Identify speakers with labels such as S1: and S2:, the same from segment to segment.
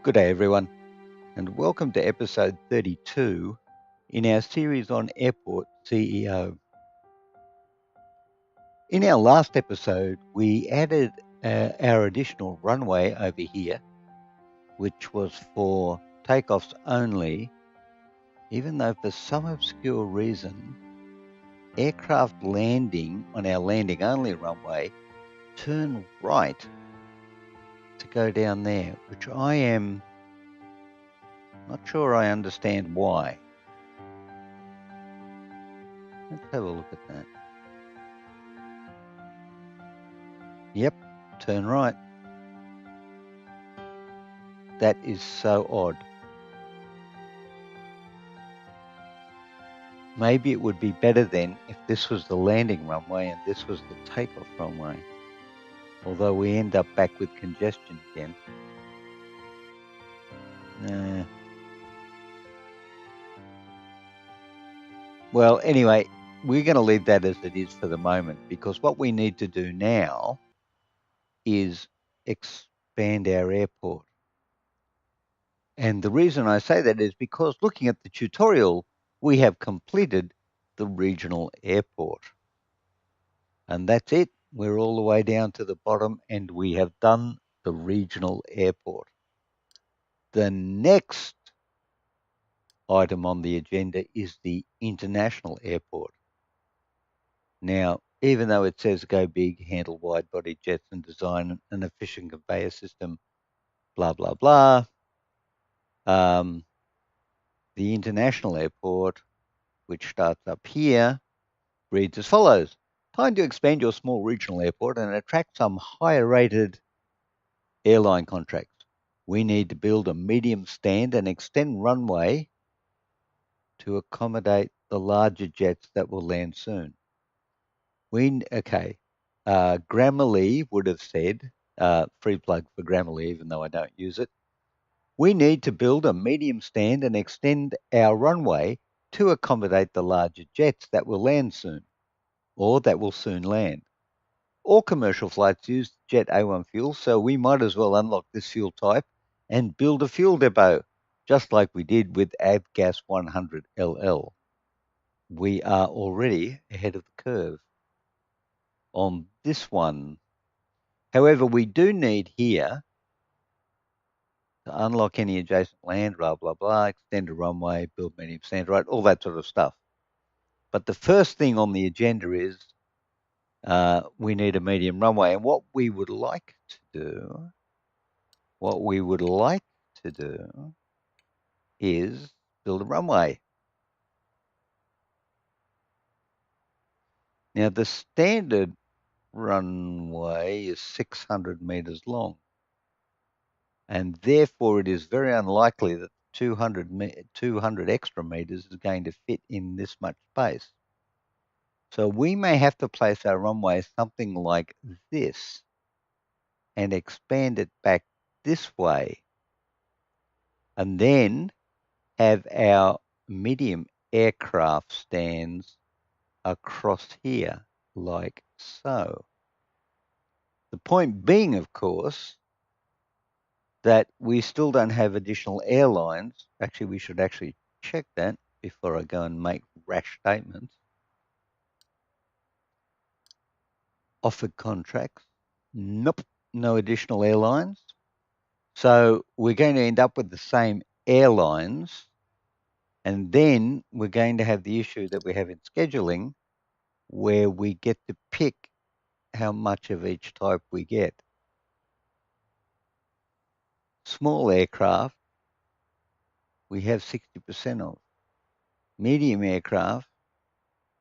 S1: Good day, everyone, and welcome to episode 32 in our series on Airport CEO. In our last episode, we added our additional runway over here, which was for takeoffs only, even though for some obscure reason, aircraft landing on our landing only runway turn right to go down there, which I am not sure I understand why. Let's have a look at that. Yep, turn right. That is so odd. Maybe it would be better then if this was the landing runway and this was the takeoff runway. Although we end up back with congestion again. Well, anyway, we're going to leave that as it is for the moment, because what we need to do now is expand our airport. And the reason I say that is because looking at the tutorial, we have completed the regional airport. And that's it. We're all the way down to the bottom and we have done the regional airport. The next item on the agenda is the international airport. Now, even though it says go big, handle wide body jets and design an efficient conveyor system, blah, blah, blah, the international airport, which starts up here, reads as follows. Time to expand your small regional airport and attract some higher rated airline contracts. We need to build a medium stand and extend runway to accommodate the larger jets that will land soon. Grammarly would have said, free plug for Grammarly, even though I don't use it. We need to build a medium stand and extend our runway to accommodate the larger jets that will land soon, or that will soon land. All commercial flights use Jet A1 fuel, so we might as well unlock this fuel type and build a fuel depot, just like we did with Avgas 100LL. We are already ahead of the curve on this one. However, we do need here to unlock any adjacent land, blah, blah, blah, extend a runway, build medium stand, right, all that sort of stuff. But the first thing on the agenda is we need a medium runway. And what we would like to do is build a runway. Now, the standard runway is 600 meters long, and therefore it is very unlikely that 200 extra meters is going to fit in this much space. So we may have to place our runway something like this and expand it back this way, and then have our medium aircraft stands across here, like so. The point being, of course, that we still don't have additional airlines. Actually, we should actually check that before I go and make rash statements. Offered contracts. Nope, no additional airlines. So we're going to end up with the same airlines, and then we're going to have the issue that we have in scheduling, where we get to pick how much of each type we get. Small aircraft, we have 60% of. Medium aircraft,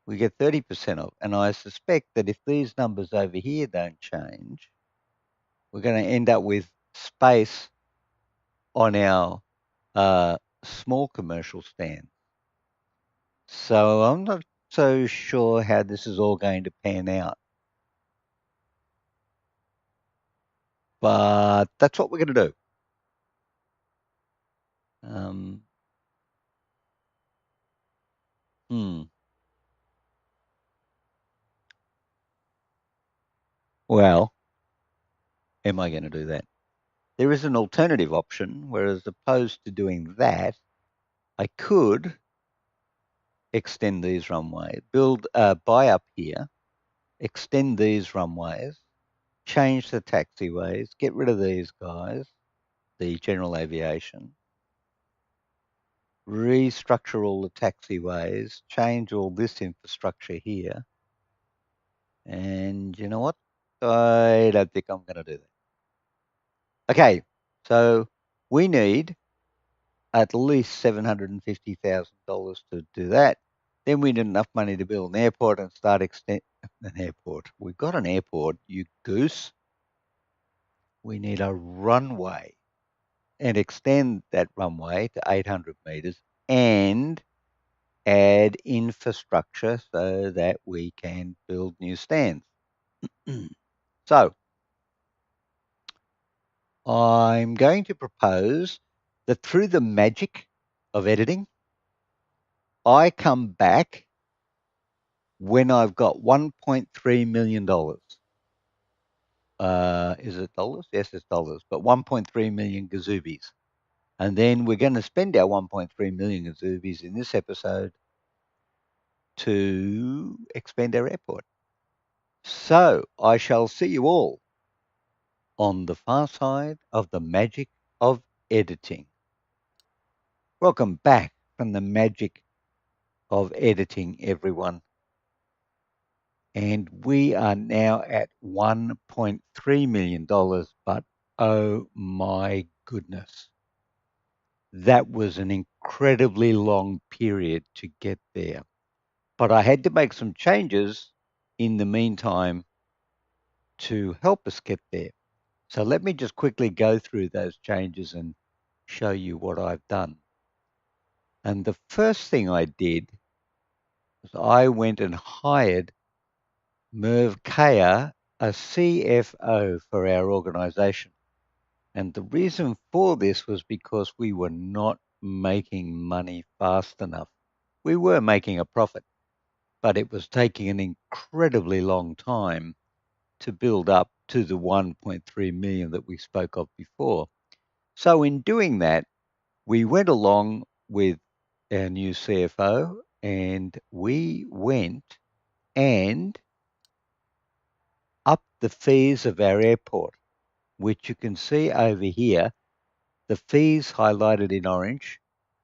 S1: we get 30% of. And I suspect that if these numbers over here don't change, we're going to end up with space on our small commercial stand. So I'm not so sure how this is all going to pan out. But that's what we're going to do. Well, am I going to do that? there is an alternative option, where as opposed to doing that, I could extend these runways, buy up here, extend these runways, change the taxiways, get rid of these guys, the general aviation, restructure all the taxiways, change all this infrastructure here. And you know what? I don't think I'm going to do that. Okay, so we need at least $750,000 to do that. Then we need enough money to build an airport and start extend an airport. We've got an airport, you goose. We need a runway and extend that runway to 800 meters and add infrastructure so that we can build new stands. So I'm going to propose that through the magic of editing, I come back when I've got $1.3 million. Is it dollars? Yes, it's dollars, but 1.3 million gazoobies. And then we're going to spend our 1.3 million gazoobies in this episode to expand our airport. So I shall see you all on the far side of the magic of editing. Welcome back from the magic of editing, everyone. And we are now at $1.3 million, but oh my goodness, that was an incredibly long period to get there. But I had to make some changes in the meantime to help us get there. So let me just quickly go through those changes and show you what I've done. And the first thing I did was I went and hired Merv Kaya, a CFO for our organization. And the reason for this was because we were not making money fast enough. We were making a profit, but it was taking an incredibly long time to build up to the 1.3 million that we spoke of before. So in doing that, we went along with our new CFO and we went and upped the fees of our airport, which you can see over here. The fees highlighted in orange,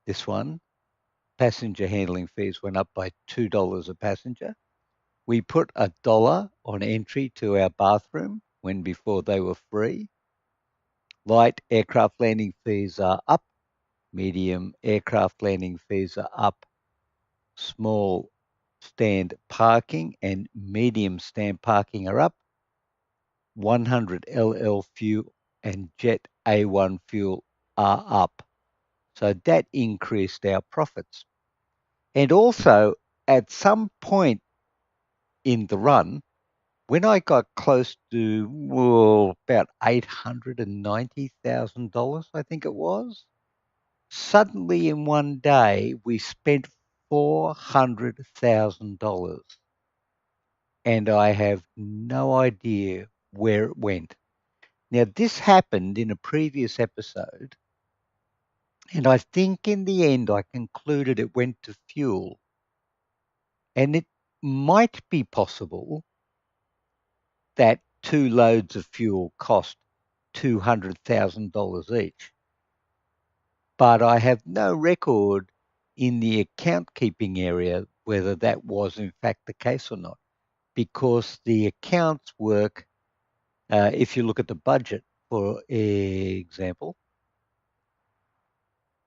S1: this one, passenger handling fees went up by $2 a passenger. We put $1 on entry to our bathroom when before they were free. Light aircraft landing fees are up. Medium aircraft landing fees are up. Small stand parking and medium stand parking are up. 100 LL fuel and Jet A1 fuel are up. So that increased our profits. And also, at some point in the run, when I got close to about $890,000, I think it was, suddenly in one day we spent $400,000, and I have no idea where it went. Now, this happened in a previous episode, and I think in the end I concluded it went to fuel. And it might be possible that 2 loads of fuel cost $200,000 each. But I have no record in the account keeping area whether that was in fact the case or not, because the accounts work, if you look at the budget, for example,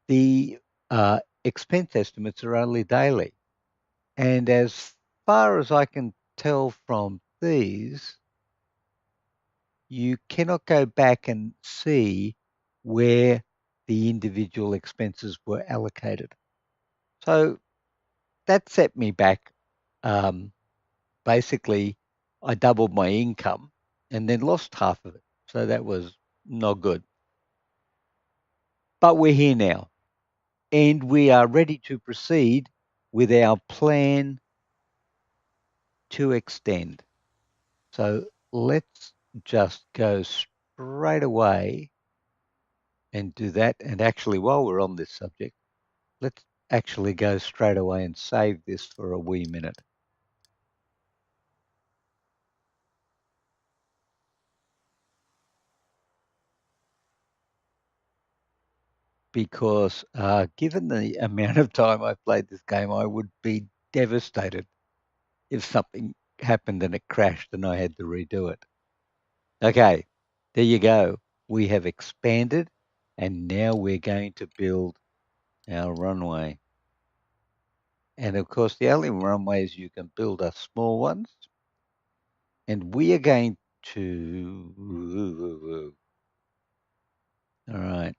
S1: the expense estimates are only daily. And as far as I can tell from these, you cannot go back and see where the individual expenses were allocated. So that set me back. Basically, I doubled my income and then lost half of it. So that was not good. But we're here now and we are ready to proceed with our plan to extend. So let's just go straight away and do that. And actually, while we're on this subject, let's actually go straight away and save this for a wee minute. Because given the amount of time I've played this game, I would be devastated if something happened and it crashed and I had to redo it. Okay, there you go. We have expanded and now we're going to build our runway. And of course, the only runways you can build are small ones. And we are going to. All right.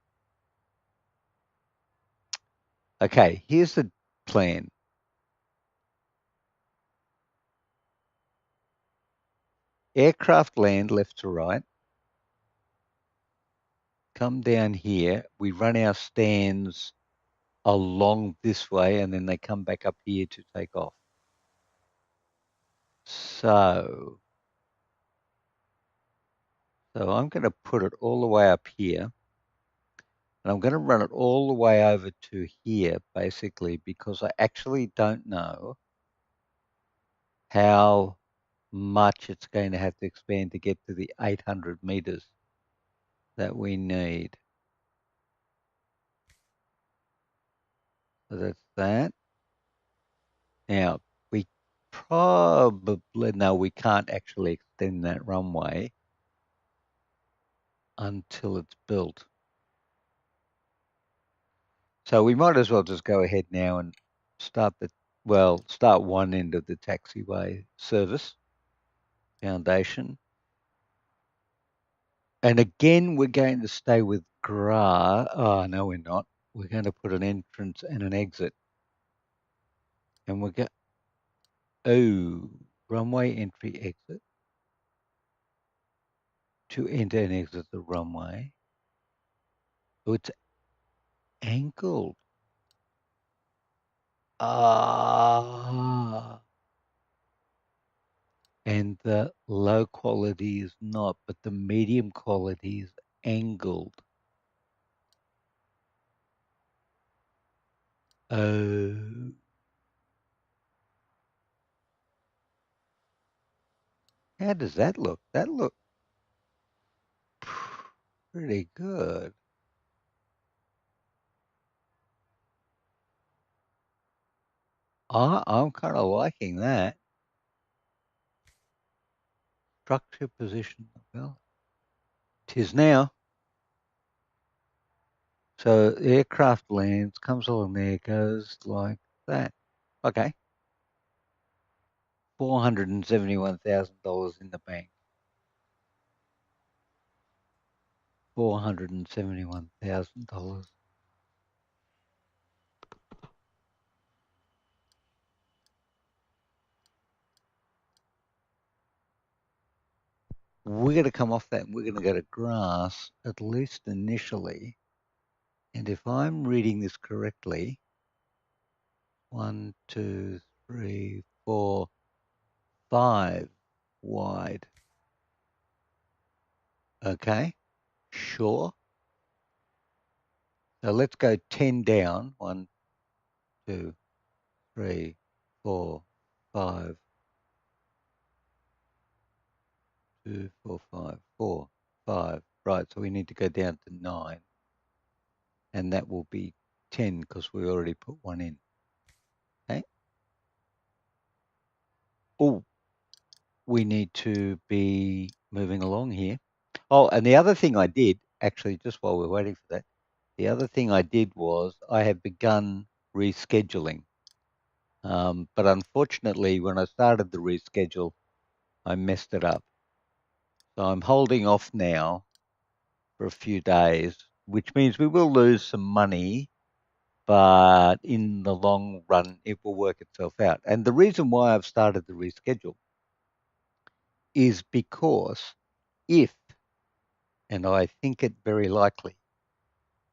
S1: Okay, here's the plan. Aircraft land left to right. Come down here. We run our stands along this way and then they come back up here to take off. So I'm going to put it all the way up here and I'm going to run it all the way over to here basically because I actually don't know how much it's going to have to expand to get to the 800 meters that we need. So that's that. Now, we probably, no, we can't actually extend that runway until it's built. So we might as well just go ahead now and start start one end of the taxiway service foundation. And again, we're going to stay with grass. Oh, no, we're not. We're going to put an entrance and an exit. And we're going, oh, runway entry exit to enter and exit the runway. Oh, it's angled. Ah. And the low quality is not, but the medium quality is angled. Oh. How does that look? That looks pretty good. I'm kind of liking that. Structure position. Well, tis now. So the aircraft lands, comes along there, goes like that. Okay. $471,000 in the bank. $471,000. We're going to come off that and we're going to go to grass, at least initially. And if I'm reading this correctly, 1, 2, 3, 4, 5 wide. Okay, sure. So let's go 10 down. 1, 2, 3, 4, 5, 2, 4, 5, 4, 5. Right, so we need to go down to 9. And that will be 10 because we already put one in. Okay. Oh, we need to be moving along here. Oh, and the other thing I did, actually, just while we're waiting for that, the other thing I did was I have begun rescheduling. But unfortunately, when I started the reschedule, I messed it up. So I'm holding off now for a few days, which means we will lose some money, but in the long run, it will work itself out. And the reason why I've started the reschedule is because if, and I think it very likely,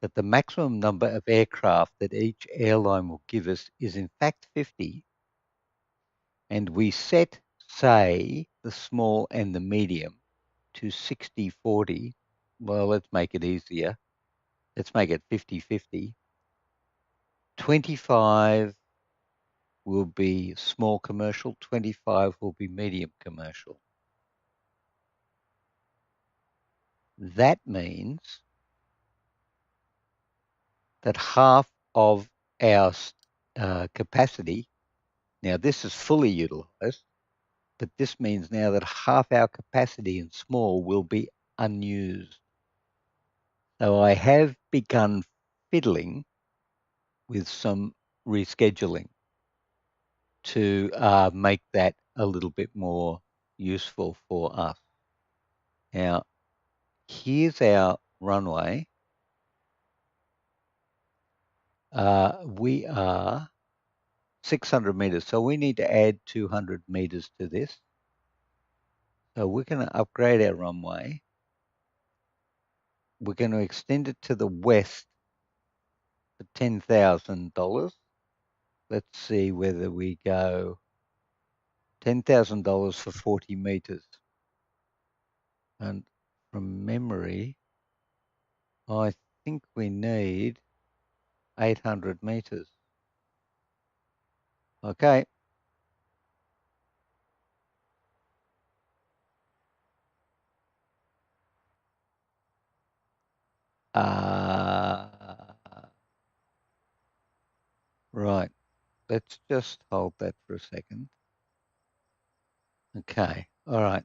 S1: that the maximum number of aircraft that each airline will give us is in fact 50, and we set, say, the small and the medium to 60-40, well, let's make it easier. Let's make it 50-50. 25 will be small commercial, 25 will be medium commercial. That means that half of our capacity, now this is fully utilized, but this means now that half our capacity in small will be unused. So I have begun fiddling with some rescheduling to make that a little bit more useful for us. Now, here's our runway. We are 600 meters, so we need to add 200 meters to this. So we're going to upgrade our runway. We're going to extend it to the west for $10,000. Let's see whether we go $10,000 for 40 meters. And from memory, I think we need 800 meters. Okay. Right. Let's just hold that for a second. Okay. All right.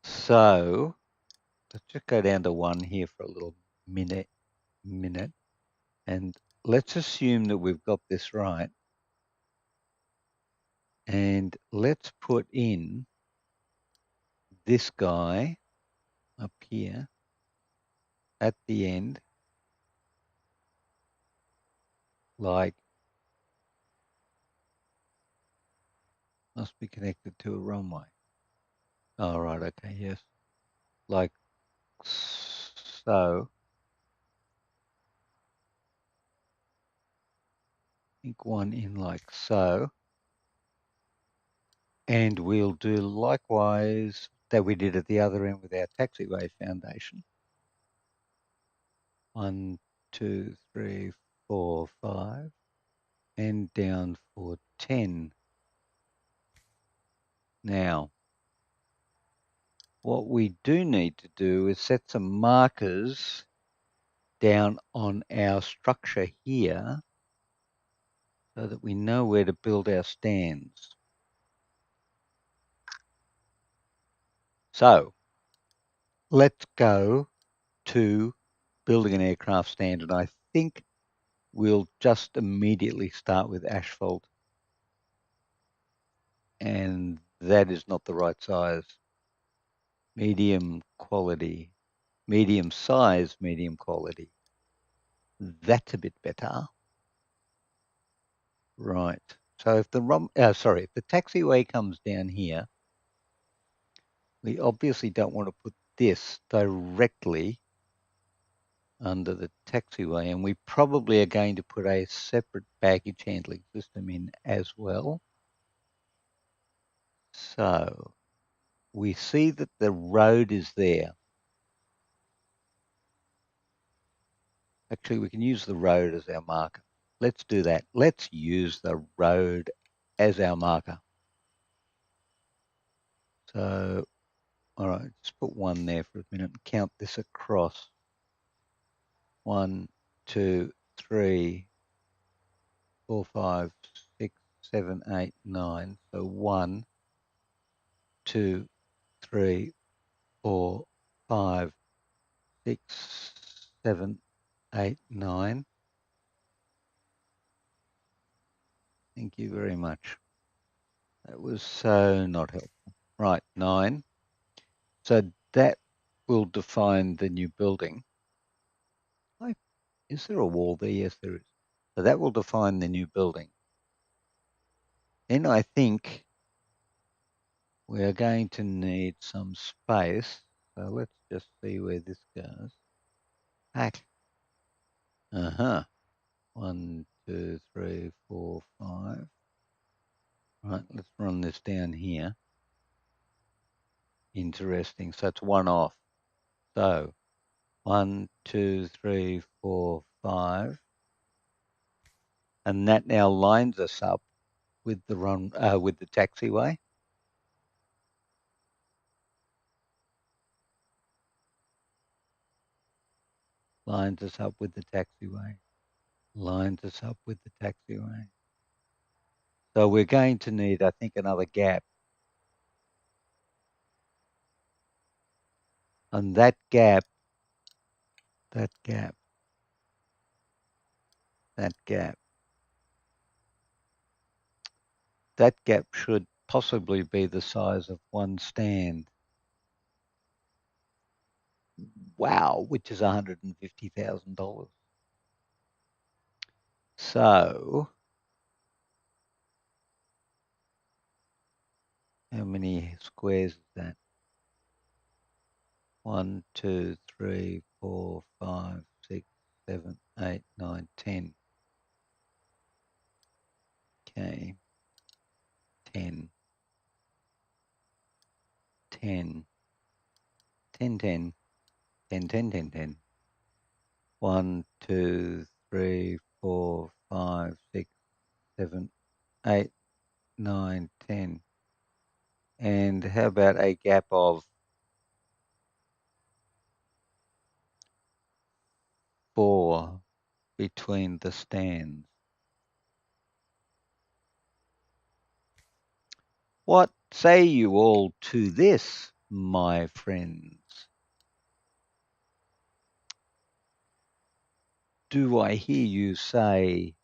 S1: So let's just go down to 1 here for a little minute. And let's assume that we've got this right. And let's put in this guy up here at the end, like, must be connected to a runway. Oh, right. Okay. Yes. Like so. I think one in like so. And we'll do likewise that we did at the other end with our taxiway foundation. 1, 2, 3, 4, 5, and down for 10. Now, what we do need to do is set some markers down on our structure here so that we know where to build our stands. So let's go to building an aircraft stand, and I think we'll just immediately start with asphalt, and that is not the right size. Medium quality, medium size, medium quality. That's a bit better. Right. So if the if the taxiway comes down here, we obviously don't want to put this directly under the taxiway, and we probably are going to put a separate baggage handling system in as well. So we see that the road is there. Actually, we can use the road as our marker. Let's do that. Let's use the road as our marker. So, all right, just put 1 there for a minute and count this across. 1, 2, 3, 4, 5, 6, 7, 8, 9. So 1, 2, 3, 4, 5, 6, 7, 8, 9. Thank you very much. That was so not helpful. Right, 9. So that will define the new building. Is there a wall there? Yes, there is. So that will define the new building. Then I think we are going to need some space. So let's just see where this goes. Heck. 1, 2, 3, 4, 5. Right, let's run this down here. Interesting. So it's 1 off. So 1, 2, 3, 4, 5. And that now lines us up with the with the taxiway. Lines us up with the taxiway. Lines us up with the taxiway. So we're going to need, I think, another gap. And that gap, that gap, that gap, that gap should possibly be the size of one stand. Wow, which is $150,000. So how many squares is that? 1, 2, 3, 4, 5, 6, 7, 8, 9, 10. Okay, 10, 10, 10, 10, 10, 10, 10, 10. 1, 2, 3, 4, 5, 6, 7, 8, 9, 10. And how about a gap of 4 between the stands? What say you all to this, my friends? Do I hear you say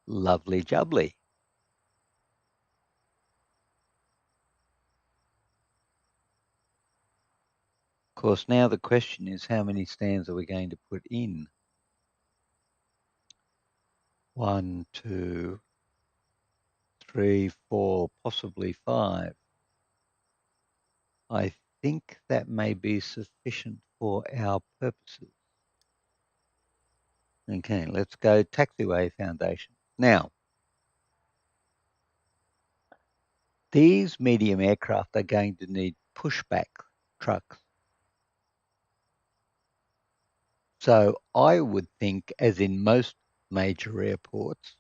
S1: lovely jubbly? Of course, now the question is, how many stands are we going to put in? 1, 2, 3, 4, possibly 5. I think that may be sufficient for our purposes. Okay, let's go taxiway foundation. Now, these medium aircraft are going to need pushback trucks. So I would think, as in most major airports,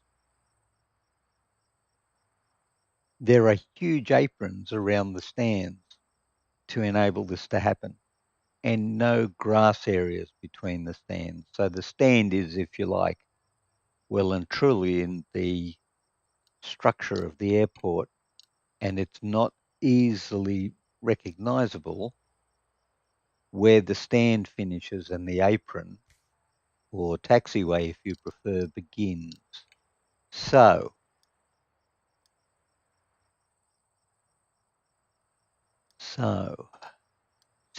S1: there are huge aprons around the stands to enable this to happen, and no grass areas between the stands. So the stand is, if you like, well and truly in the structure of the airport, and it's not easily recognizable where the stand finishes and the apron, or taxiway if you prefer, begins. So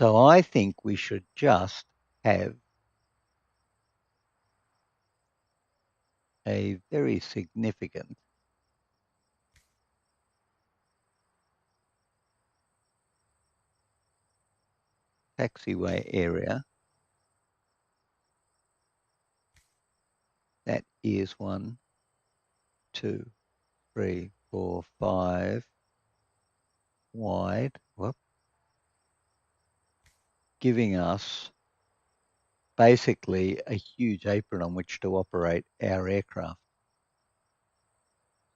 S1: I think we should just have a very significant taxiway area that is 1, 2, 3, 4, 5 wide, giving us basically a huge apron on which to operate our aircraft.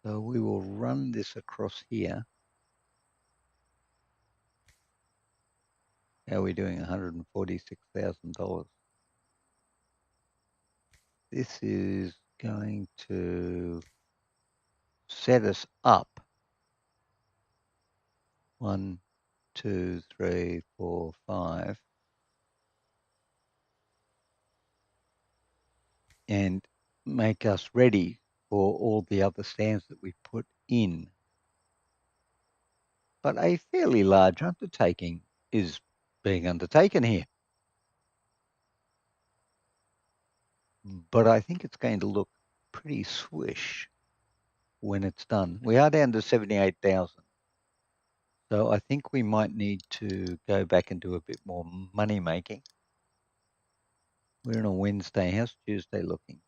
S1: So we will run this across here. How are we doing? $146,000. This is going to set us up 1, 2, 3, 4, 5, and make us ready for all the other stands that we put in. But a fairly large undertaking is being undertaken here. But I think it's going to look pretty swish when it's done. We are down to 78,000. So I think we might need to go back and do a bit more money making. We're on a Wednesday. How's Tuesday looking?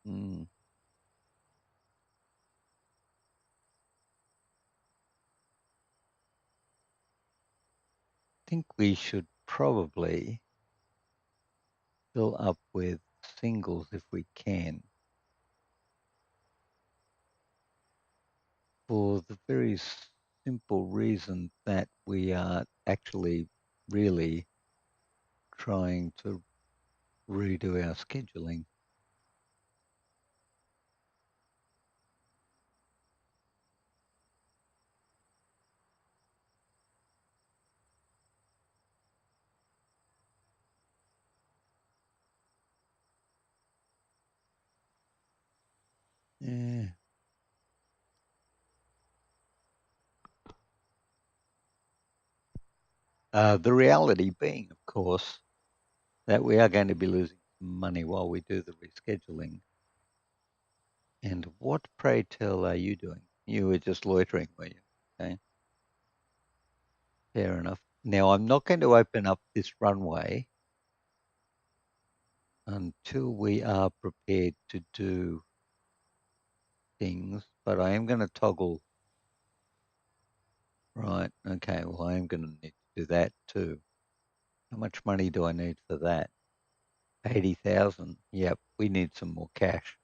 S1: I think we should probably fill up with singles if we can, for the very simple reason that we are actually really trying to redo our scheduling. Yeah. The reality being, of course, that we are going to be losing money while we do the rescheduling. And what, pray tell, are you doing? You were just loitering, were you? Okay, fair enough. Now, I'm not going to open up this runway until we are prepared to do things, but I am going to toggle. Right, okay, well, I am going to need to do that too. How much money do I need for that? 80,000. Yep, we need some more cash.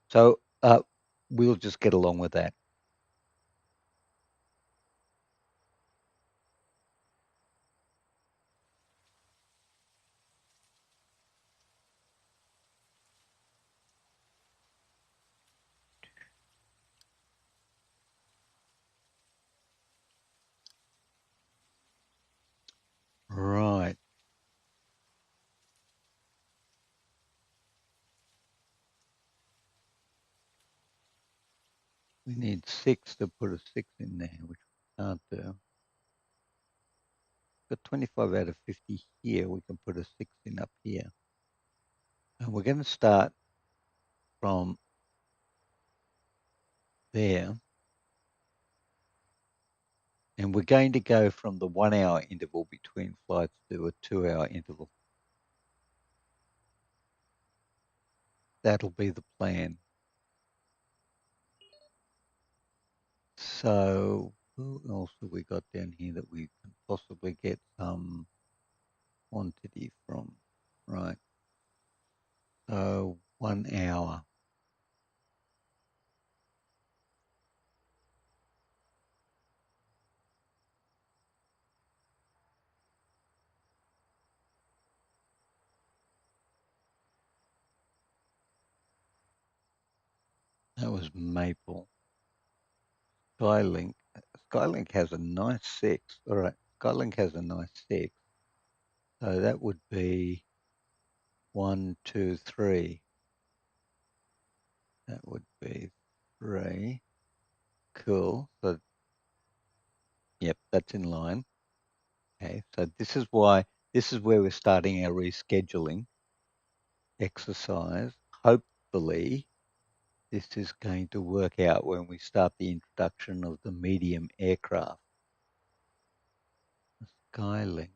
S1: So we'll just get along with that. Right. We need 6 to put a 6 in there, which we can't do. Got 25 out of 50 here. We can put a 6 in up here. And we're going to start from there. And we're going to go from the 1 hour interval between flights to a 2 hour interval. That'll be the plan. So who else have we got down here that we can possibly get some quantity from? Right. So 1 hour. That was Maple. Skylink. Skylink has a nice 6. All right. Skylink has a nice 6. So that would be 1, 2, 3. That would be 3. Cool. So, yep, that's in line. Okay. So this is where we're starting our rescheduling exercise. Hopefully, this is going to work out when we start the introduction of the medium aircraft. Skylink.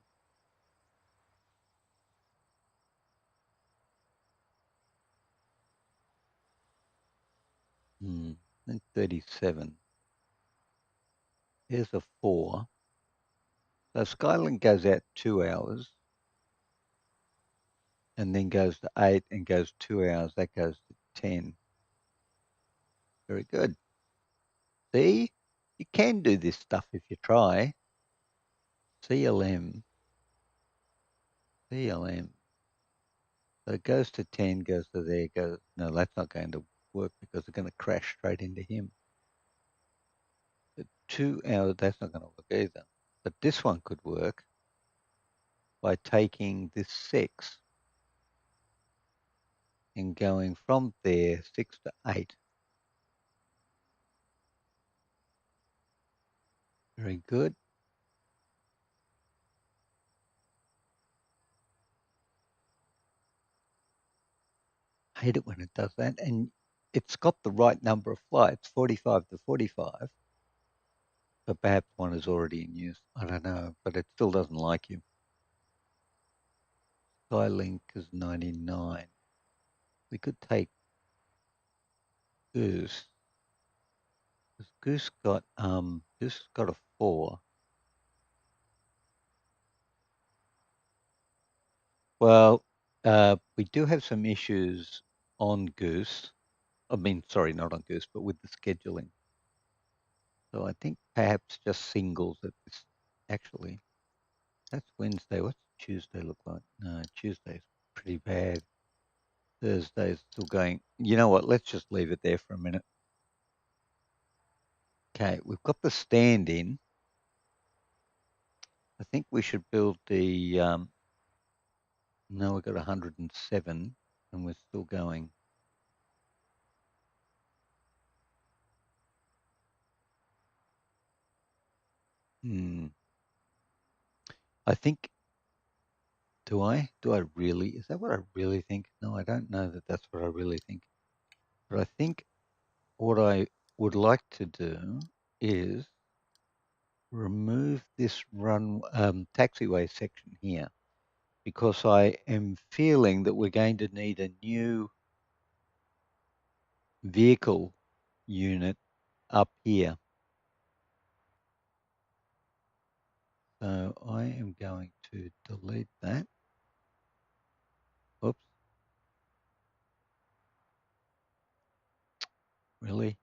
S1: And 37. Here's a 4. So Skylink goes out 2 hours and then goes to 8 and goes 2 hours. That goes to 10. Very good. See, you can do this stuff if you try. CLM, CLM. So it goes to 10, goes to there, goes. No, that's not going to work because it's going to crash straight into him. The 2 hours, that's not going to work either. But this one could work by taking this 6 and going from there 6 to 8. Very good. I hate it when it does that. And it's got the right number of flights, 45 to 45. But perhaps one is already in use. I don't know, but it still doesn't like you. Skylink is 99. We could take Goose. Goose got a 4. Well, We do have some issues on Goose. I mean, sorry, not on Goose, but with the scheduling. So I think perhaps just singles at this. Actually, that's Wednesday. What's Tuesday look like? No, Tuesday's pretty bad. Thursday's still going. You know what? Let's just leave it there for a minute. Okay, we've got the stand in. I think we should build the. No, we've got 107, and we're still going. I think. Do I? Do I really? Is that what I really think? No, I don't know that that's what I really think. But I think what I would like to do is remove this taxiway section here, because I am feeling that we're going to need a new vehicle unit up here. So I am going to delete that. Oops. Really?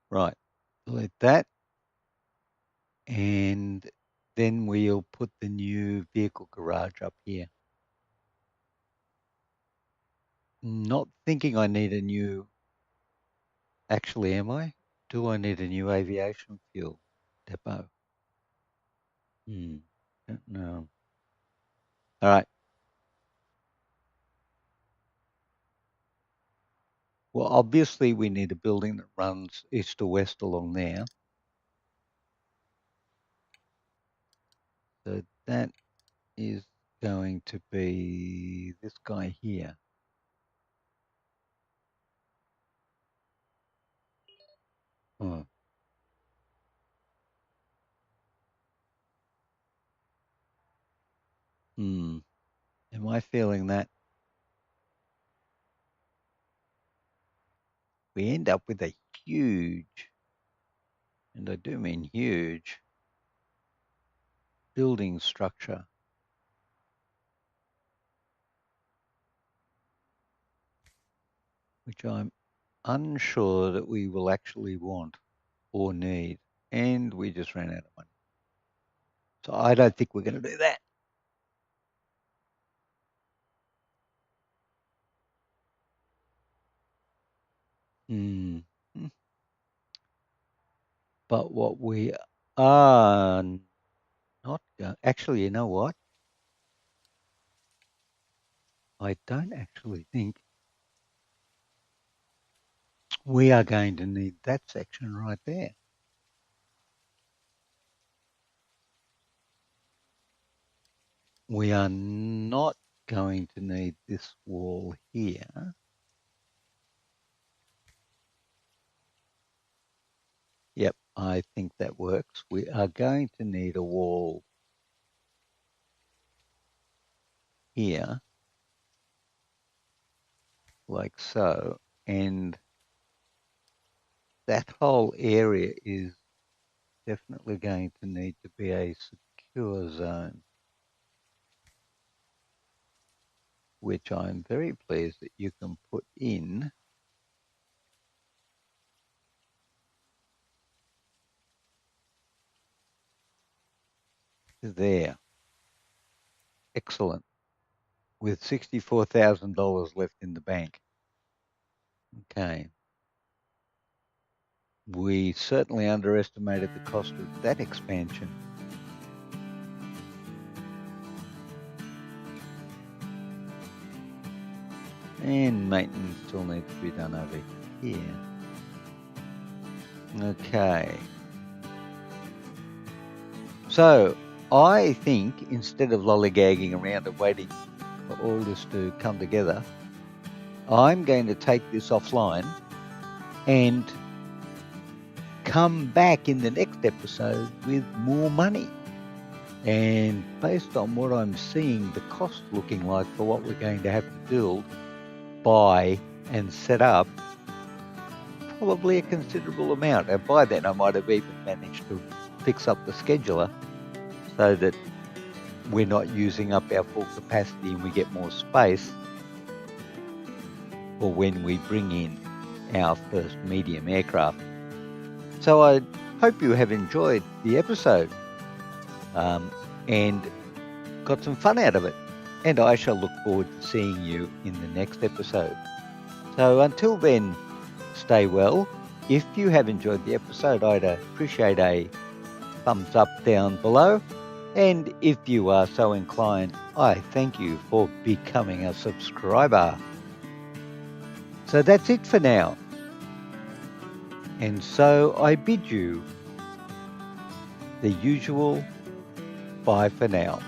S1: Right. Delete that. And then we'll put the new vehicle garage up here. Not thinking I need a new. Actually, am I? Do I need a new aviation fuel depot? Don't know. All right. Well, obviously we need a building that runs east to west along there. So that is going to be this guy here. Oh. Am I feeling that? We end up with a huge, and I do mean huge, building structure. Which I'm unsure that we will actually want or need. And we just ran out of money. So I don't think we're going to do that. Mm. But what we are not actually, you know what? I don't actually think we are going to need that section right there. We are not going to need this wall here. Yep, I think that works. We are going to need a wall here, like so, and that whole area is definitely going to need to be a secure zone, which I'm very pleased that you can put in there. Excellent. With $64,000 left in the bank. Okay. We certainly underestimated the cost of that expansion. And maintenance still needs to be done over here. Okay. So I think instead of lollygagging around and waiting for all this to come together, I'm going to take this offline and come back in the next episode with more money. And based on what I'm seeing, the cost looking like for what we're going to have to build, buy, and set up, probably a considerable amount. And by then I might have even managed to fix up the scheduler so that we're not using up our full capacity and we get more space for when we bring in our first medium aircraft. So I hope you have enjoyed the episode and got some fun out of it. And I shall look forward to seeing you in the next episode. So until then, stay well. If you have enjoyed the episode, I'd appreciate a thumbs up down below. And if you are so inclined, I thank you for becoming a subscriber. So that's it for now. And so I bid you the usual bye for now.